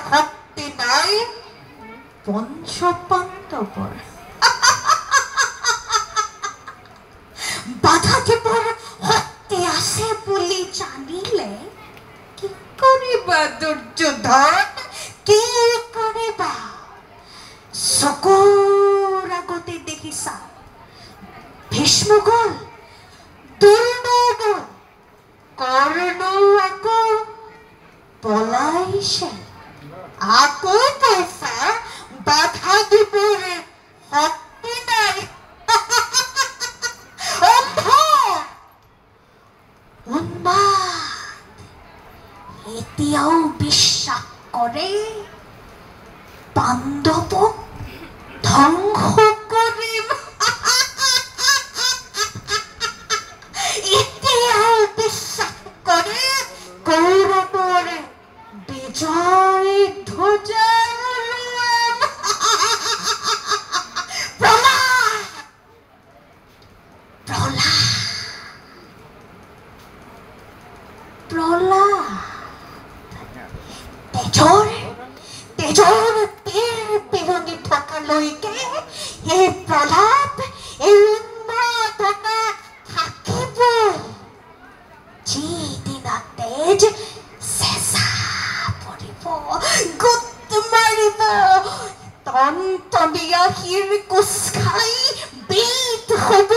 শক্তি নাই পঞ্চপাণ্ডৱৰ বাধা দিবৰ শক্তি আছে বুলি জানিলে কি কৰিবা দুৰ্যোধন কি কৰিবা চকুৰ আগতে দেখিছা ভীষ্ম গ'ল দ্ৰোণ গ'ল কৰ্ণ আকৌ পলাইছে আকৌ কৈছা বাধা দিবৰে শক্তি নাই উন্মাদ এতিয়াও বিশ্বাস কৰে পাণ্ডৱক ধ্বংস কৰিম এতিয়াও বিশ্বাস কৰে কৌৰৱৰে বিজয় ধ্বজা উৰুৱাম প্ৰহ্লাদ তেজৰ পীৰ পিৰণি থকালৈকে এই প্ৰহ্লাদ এই উন্মাদনা থাকিবই যিদিনা তেজ চেঁচা পৰিব গোট মাৰিব টনটনীয়া শিৰ কোচ খাই বিধ হ'ব